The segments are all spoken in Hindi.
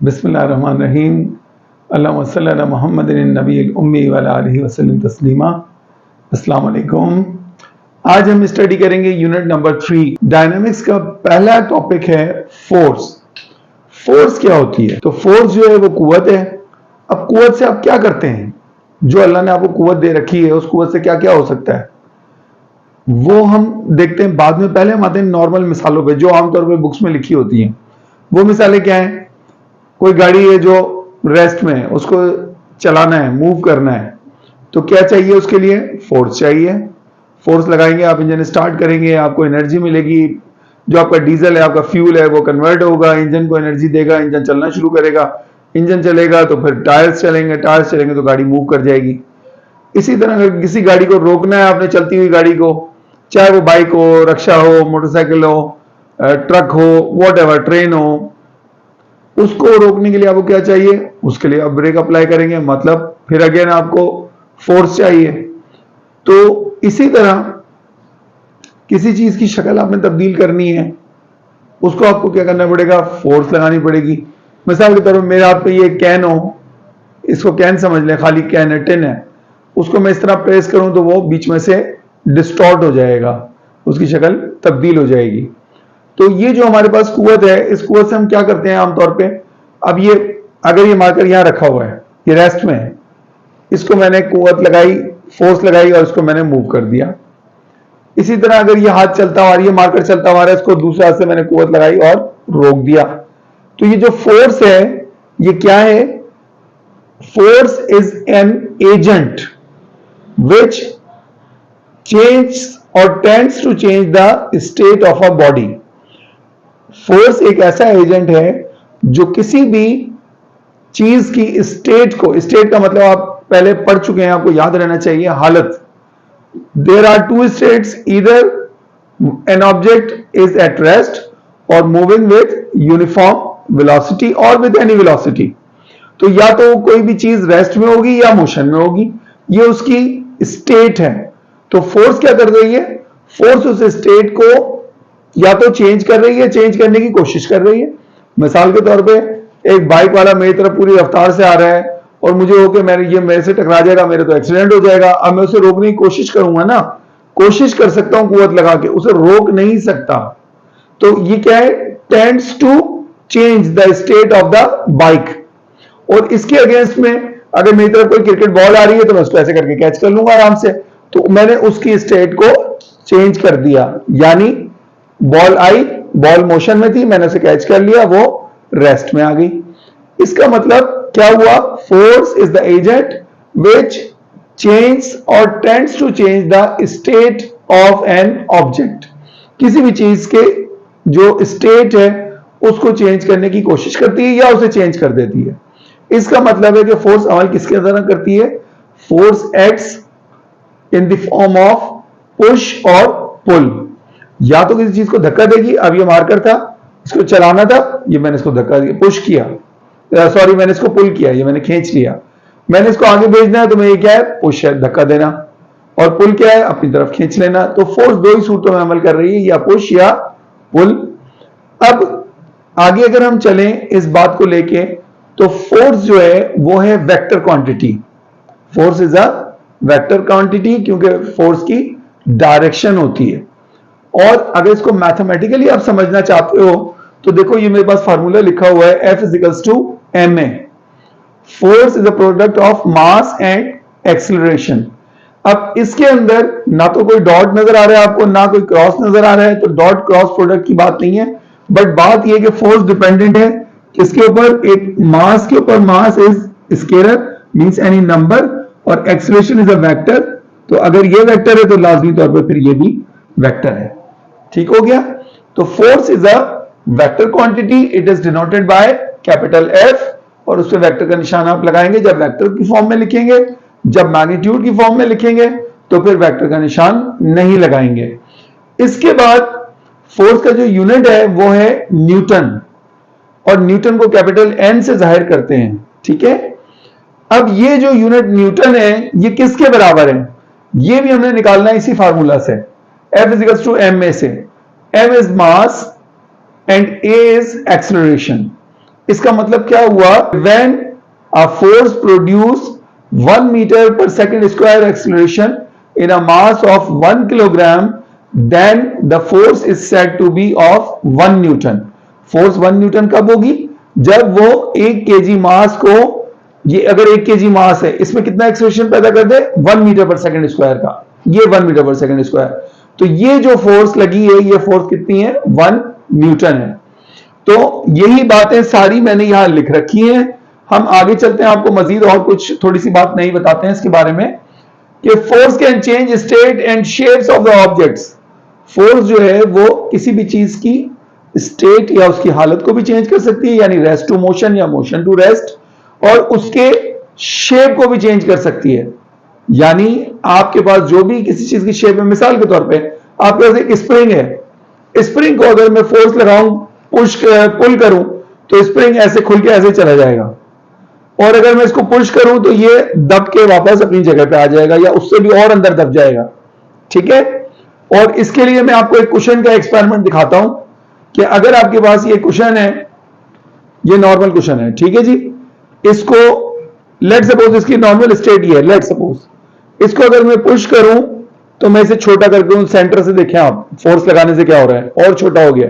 बिस्मिल्लाहिर्रहमानिर्रहीम। अल्लाहुम्मा सल्ली अला मुहम्मदिन नबील उम्मी व अला आलिहि वसल्लम तस्लीमा। अस्सलाम वालेकुम। आज हम स्टडी करेंगे यूनिट नंबर 3 डायनामिक्स का। पहला टॉपिक है फोर्स। फोर्स क्या होती है? तो फोर्स जो है वो कुव्वत है। अब कुव्वत से आप क्या करते हैं? जो अल्लाह ने आपको कुव्वत दे रखी है उस कुव्वत से क्या क्या हो सकता है वो हम देखते हैं बाद में। पहले हम आते हैं नॉर्मल मिसालों पे जो आमतौर पे बुक्स में लिखी होती हैं। वो मिसालें क्या हैं? कोई गाड़ी है जो रेस्ट में है, उसको चलाना है, मूव करना है, तो क्या चाहिए उसके लिए? फोर्स चाहिए। फोर्स लगाएंगे, आप इंजन स्टार्ट करेंगे, आपको एनर्जी मिलेगी। जो आपका डीजल है, आपका फ्यूल है, वो कन्वर्ट होगा, इंजन को एनर्जी देगा, इंजन चलना शुरू करेगा। इंजन चलेगा तो फिर टायर्स चलेंगे, टायर्स चलेंगे तो गाड़ी मूव कर जाएगी। इसी तरह अगर किसी गाड़ी को रोकना है आपने, चलती हुई गाड़ी को, चाहे वो बाइक हो, रिक्शा हो, मोटरसाइकिल हो, ट्रक हो, वॉट ट्रेन हो, उसको रोकने के लिए आपको क्या चाहिए? उसके लिए आप ब्रेक अप्लाई करेंगे, मतलब फिर अगेन आपको फोर्स चाहिए। तो इसी तरह किसी चीज की शक्ल आपने तब्दील करनी है, उसको आपको क्या करना पड़ेगा? फोर्स लगानी पड़ेगी। मिसाल के तौर पर मेरे हाथ पे ये कैन हो, इसको कैन समझ लें, खाली कैन है, टिन है, उसको मैं इस तरह प्रेस करूं तो वो बीच में से डिस्टॉर्ट हो जाएगा, उसकी शक्ल तब्दील हो जाएगी। तो ये जो हमारे पास कुव्वत है, इस कुव्वत से हम क्या करते हैं आमतौर पे? अब ये अगर ये मार्कर यहां रखा हुआ है, ये रेस्ट में है, इसको मैंने कुव्वत लगाई, फोर्स लगाई और इसको मैंने मूव कर दिया। इसी तरह अगर ये हाथ चलता हुआ, ये मार्कर चलता हुआ है, इसको दूसरे हाथ से मैंने कुव्वत लगाई और रोक दिया। तो ये जो फोर्स है ये क्या है? Force is an agent which change or tends to change the state of a body. Force एक ऐसा एजेंट है जो किसी भी चीज की स्टेट को, स्टेट का मतलब आप पहले पढ़ चुके हैं, आपको याद रहना चाहिए, हालत। There are two states, either an object is at rest और मूविंग विथ यूनिफॉर्म वेलोसिटी और विद एनी वेलोसिटी। तो या तो कोई भी चीज रेस्ट में होगी या मोशन में होगी, ये उसकी स्टेट है। तो फोर्स क्या कर रही है? फोर्स उस स्टेट को या तो चेंज कर रही है, चेंज करने की कोशिश कर रही है। मिसाल के तौर पे एक बाइक वाला मेरी तरफ पूरी रफ्तार से आ रहा है और मुझे हो कि ये मेरे से टकरा जाएगा, मेरे तो एक्सीडेंट हो जाएगा। अब मैं उसे रोकने की कोशिश करूंगा ना, कोशिश कर सकता हूं कुव्वत लगा के, उसे रोक नहीं सकता। तो ये क्या है? Tends to change the state of the bike. और इसके अगेंस्ट में अगर मेरी तरफ कोई क्रिकेट बॉल आ रही है तो मैं उसको ऐसे करके कैच कर लूंगा आराम से। तो मैंने उसकी स्टेट को चेंज कर दिया, यानी बॉल आई, बॉल मोशन में थी, मैंने उसे कैच कर लिया, वो रेस्ट में आ गई। इसका मतलब क्या हुआ? Force is the agent which change or tends to change the state of an object. किसी भी चीज के जो स्टेट है उसको चेंज करने की कोशिश करती है या उसे चेंज कर देती है। इसका मतलब है कि फोर्स अमल किसके अंदर करती है? Force acts in the form of push और पुल। या तो किसी चीज को धक्का देगी, अब ये मार्कर था, इसको चलाना था, ये मैंने इसको धक्का दिया, पुश किया, सॉरी मैंने इसको पुल किया, ये मैंने खींच लिया। मैंने इसको आगे भेजना है तो मैं ये क्या है? पुश है, धक्का देना, और पुल क्या है? अपनी तरफ खींच लेना। तो फोर्स दो ही सूत्रों में अमल कर रही है, या पुश या पुल। अब आगे अगर हम चलें इस बात को लेके, तो फोर्स जो है वो है vector quantity. Force is a vector quantity क्योंकि फोर्स की डायरेक्शन होती है। और अगर इसको मैथमेटिकली आप समझना चाहते हो तो देखो, ये मेरे पास फार्मूला लिखा हुआ है, F is to M A. Force is a product of mass and acceleration. अब इसके अंदर ना तो कोई डॉट नजर आ रहा है आपको, ना कोई क्रॉस नजर आ रहा है, तो डॉट क्रॉस प्रोडक्ट की बात नहीं है। बट बात यह कि फोर्स डिपेंडेंट है किसके ऊपर? एक मास के ऊपर। Mass is scalar, means any number, और एक्सीलरेशन इज अ वेक्टर। तो अगर ये वेक्टर है तो लाजमी तौर पर फिर ये भी वेक्टर है। ठीक हो गया? तो force is a vector quantity, it is denoted by capital F, और उस पर वेक्टर का निशान आप लगाएंगे जब वेक्टर की फॉर्म में लिखेंगे। जब मैग्नीट्यूड की फॉर्म में लिखेंगे तो फिर वेक्टर का निशान नहीं लगाएंगे। इसके बाद फोर्स का जो यूनिट है वो है न्यूटन, और न्यूटन को कैपिटल एन से जाहिर करते हैं। ठीक है? अब ये जो यूनिट न्यूटन है ये किसके बराबर है? ये भी हमने निकालना है इसी फार्मूला से, F is to M A से। M is mass and A is acceleration. इसका मतलब क्या हुआ, when a force produce 1 meter per second square acceleration in a mass of 1 kilogram, then the force is said to be of 1 newton. Force 1 Newton कब होगी, जब वो 1 केजी मास को, ये अगर 1 केजी मास है, इसमें कितना एक्सेलरेशन पैदा कर दे, 1 मीटर पर सेकंड स्क्वायर का, ये 1 मीटर पर सेकंड स्क्वायर, तो ये जो फोर्स लगी है, ये फोर्स कितनी है, 1 न्यूटन है। तो यही बातें सारी मैंने यहां लिख रखी हैं। हम आगे चलते हैं, आपको मजीद और कुछ थोड़ी सी बात नहीं बताते हैं इसके बारे में, कि force can change state and shapes of the objects. Force जो है वो किसी भी चीज की स्टेट या उसकी हालत को भी चेंज कर सकती है, यानी रेस्ट टू मोशन या मोशन टू रेस्ट, और उसके शेप को भी चेंज कर सकती है। यानी आपके पास जो भी किसी चीज की शेप है, मिसाल के तौर पे आपके पास एक स्प्रिंग है, स्प्रिंग को अगर मैं फोर्स लगाऊं, पुल करूं, तो स्प्रिंग ऐसे खुल के ऐसे चला जाएगा, और अगर मैं इसको पुश करूं तो ये दब के वापस अपनी जगह पे आ जाएगा, या उससे भी और अंदर दब जाएगा। ठीक है, और इसके लिए मैं आपको एक कुशन का एक्सपेरिमेंट दिखाता हूं, कि अगर आपके पास ये कुशन है, ये नॉर्मल कुशन है, ठीक है जी, इसको लेट सपोज इसकी नॉर्मल स्टेट ये है, लेट सपोज इसको अगर मैं पुश करूं तो मैं इसे छोटा करके दूं, सेंटर से देखें आप, फोर्स लगाने से क्या हो रहा है, और छोटा हो गया,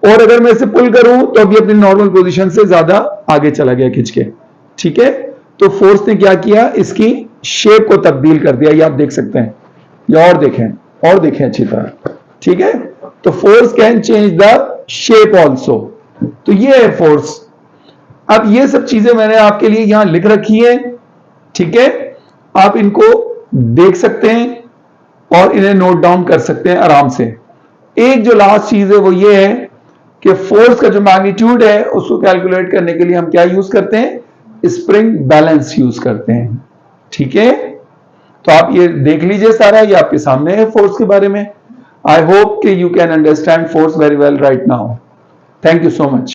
और अगर मैं इसे पुल करूं तो अभी अपनी नॉर्मल पोजीशन से ज्यादा आगे चला गया खिंच के। ठीक है, तो फोर्स ने क्या किया, इसकी शेप को तब्दील कर दिया, ये आप देख सकते हैं, या और देखें अच्छी तरह। ठीक है, तो force can change the shape also, तो ये है फोर्स। अब ये सब चीजें मैंने आपके लिए यहां लिख रखी है, ठीक है, आप इनको देख सकते हैं और इन्हें नोट डाउन कर सकते हैं आराम से। एक जो लास्ट चीज है वो ये है कि फोर्स का जो मैग्नीट्यूड है उसको कैलकुलेट करने के लिए हम क्या यूज करते हैं, स्प्रिंग बैलेंस यूज करते हैं। ठीक है, तो आप ये देख लीजिए सारा, ये आपके सामने है फोर्स के बारे में। आई होप कि you can understand force very well right now. Thank you so much.